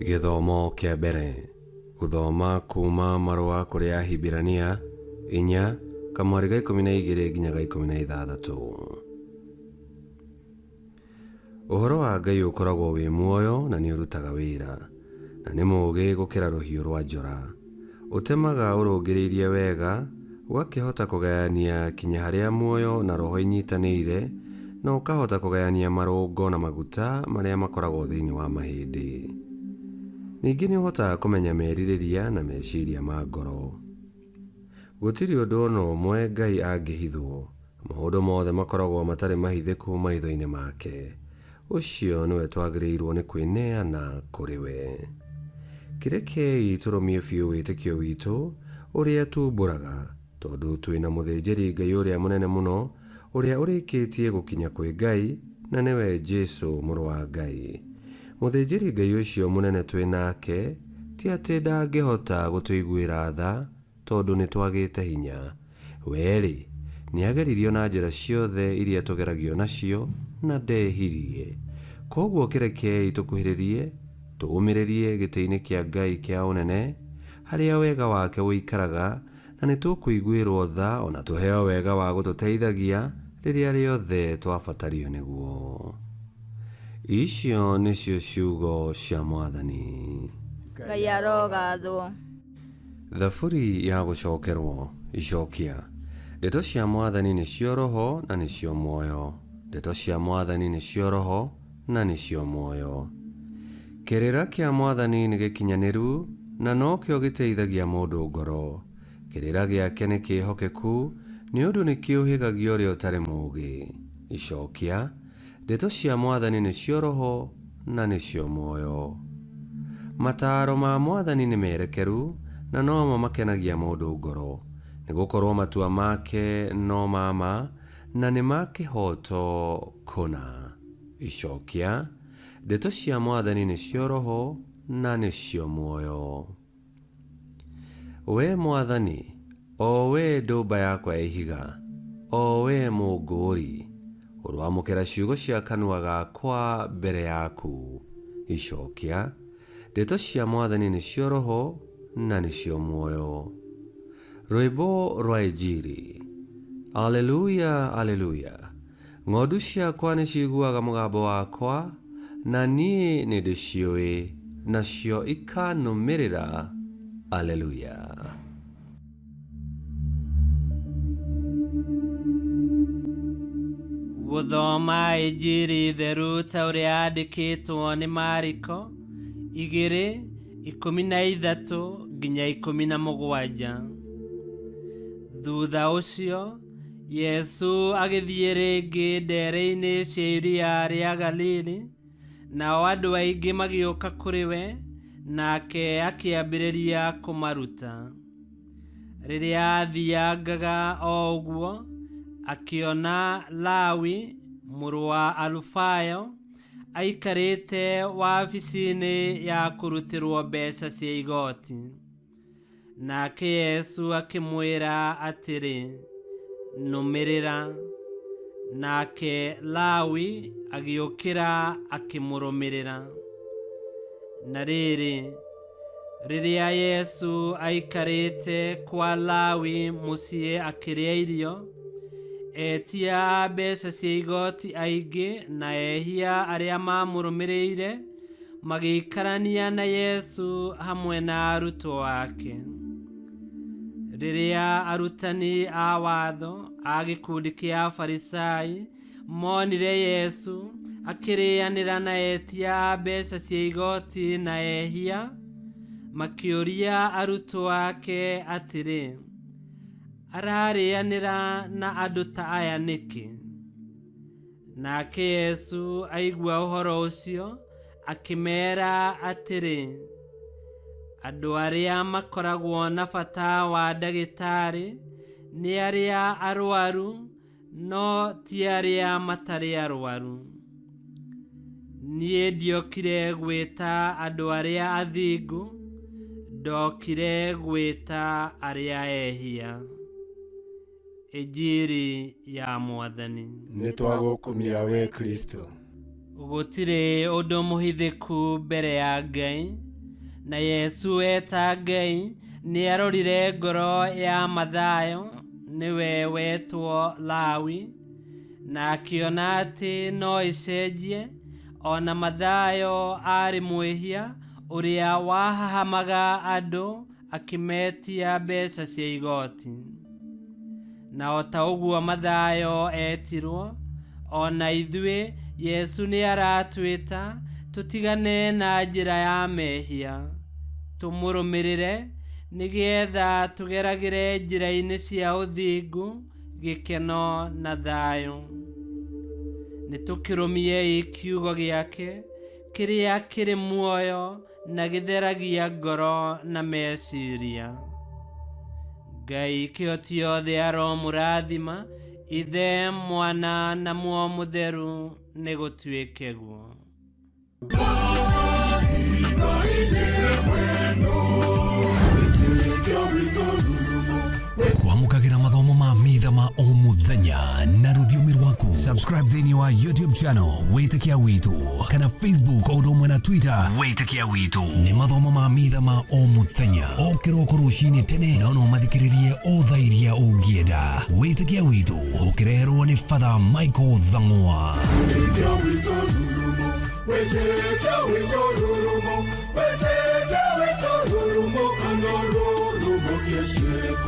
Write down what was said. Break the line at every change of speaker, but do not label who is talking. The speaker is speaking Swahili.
Githomo kia mbere. Guthoma kuma marua kuri Ahibirania 4 kamweri ga 12 nginya ga 16. Uhoro wa Ngai ukoragwo wi muoyo na ni urutaga wira, na ni mugi gukira ruhiu rwa njora. Utemaga urungiriirie wega, ugakihota kugayania kinya haria muoyo na roho inyitanire, na ukahota kugayania marungo na maguta maria makoragwo thiini wa mahindi. Ningi ni uhotaga kumenya meririria na meciria ma ngoro. Gutiri undu ona umwe Ngai angihithwo, maundu mothe makoragwo matari mahithiku maitho-ini make. Ucio niwe twagiriirwo ni kwineana kuri we. Kirekei turumie biu witikio witu uria tumburaga, tondu twina muthinjiri Ngai uria munene muno, uria urikitie gukinya kwi Ngai, na niwe Jesu muru wa Ngai. Muthinjiri Ngai ucio munene twinake ti ati ndangihota gutuiguira tha, tondu ni twagite hinya. Weri niageririo na njira ciothe iria tugeragio nacio, na ndehirie. Koguo kirekei tukuhiririe, tuumiririe giti-ini kia Ngai kia unene, haria wega wake uikaraga, na ni tukuiguirwo tha ona tuheo wega wa gututeithagia riria riothe twabatario niguo. Icio nicio ciugo cia Mwathani.
Ngai arogathwo.
Thaburi ya gucokerwo. Icokia. Ndeto cia Mwathani nicio roho na nicio muoyo. Ndeto cia Mwathani nicio roho na nicio muoyo. Kirira kia Mwathani ni gikinyaniru, na nokio giteithagia mundu ngoro. Kirira giake ni kihokeku, ni undu ni kiuhigagio ria utari mugi. Icokia. Ndeto cia Mwathani nicio roho na nicio muoyo. Mataro ma Mwathani ni merekeru, na no makenagia mundu ngoro. Nigukorwo matua make no mama, na ni ma kihoto kuna. Icokia. Ndeto cia Mwathani nicio roho na nicio muoyo. We Mwathani, o we ndumba yakwa ya ihiga, o we munguri, urwamukira ciugo cia kanua gakwa mbere yaku. Icokia. Ndeto cia Mwathani nicio roho na nicio muoyo. Rwimbo rwa Injili. Aleluya, aleluya. Ng'ondu ciakwa ni ciiguaga mugambo wakwa, na nie ni ndiciui, nacio ikanumirira. Aleluya.
Guthoma Injili theru ta uria yandikitwo ni Mariko 2:13 nginya 17. Thutha ucio Yesu agithie ringi ndere-ini cia iria ria Galili, nao andu aingi magioka kuri we, nake akiambiriria kumaruta. Riria athiangaga o uguo, akiona Lawi muru wa Alufayo aikarite wabici-ini ya kurutirwo mbeca cia igoti. Nake Yesu akimwira atiri, numirira. Nake Lawi agiukira akimurumirira. Na riri, riria Yesu aikarite kwa Lawi mucii akiria irio, etia mbeca cia igoti aingi na ehia aria mamurumirire magiikarania na Yesu hamwe na arutwo ake. Riria arutani a watho a gikundi kia Farisai monire Yesu akirianira na etia mbeca cia igoti na ehia, makiuria arutwo ake atiri, ararianira na andu ta aya niki? Nake Yesu aigua uhoro ucio, akimera atiri, andu aria makoragwo na bata wa ndagitari ni aria arwaru, no ti aria matari arwaru. Nie ndiokire gwita andu aria athingu, ndokire gwita aria ehia. Injili ya Mwathani.
Nitwagukumia we Kristo.
Gutire undu muhithiku mbere ya Ngai, na Yesu eta Ngai nĩarorire ngoro ya Mathayo nĩwe wetwo Lawi na akiona atĩ no icenjie. Ona Mathayo arĩ mwĩhia ũrĩa wahahamaga andũ akimetia mbeca cia igoti. Na ota ũguo Mathayo etirwo, ona ithuĩ Yesu nĩaratwĩta tũtigane na njĩra ya mehia, tũmũrũmĩrĩre nĩgetha tũgeragĩre njĩra-inĩ cia ũthingu, gĩkeno na thayũ. Nĩtũkĩrũmiei kiugo gĩake kĩrĩa kĩrĩ muoyo na gĩtheragia ngoro na meciria. Ngai kĩhoti yothe aromũrathima, Ithe, Mwana na Muoyo Mũtheru nĩgũtuĩke guo.
Kwamũkagĩra mathomo ma mitha ma o mũthenya na rũthiomi rwaku. Subscribe thĩinĩ wa YouTube channel Wĩtĩkia Witũ, kana Facebook o ũndũ ũmwe na Twitter Wĩtĩkia Witũ. Nĩ mathomo ma mitha ma o mũthenya, o kĩroko rũcinĩ tene, na no mathikĩrĩrie o thaa iria ũngĩenda. Wĩtĩkia Witũ ũkĩreherwo nĩ Father Michael Thang'wa. Wĩtĩkia Witũ rurumo, Wĩtĩkia Witũ rurumo, Wĩtĩkia Witũ rurumo, kana rurumo kĩceko.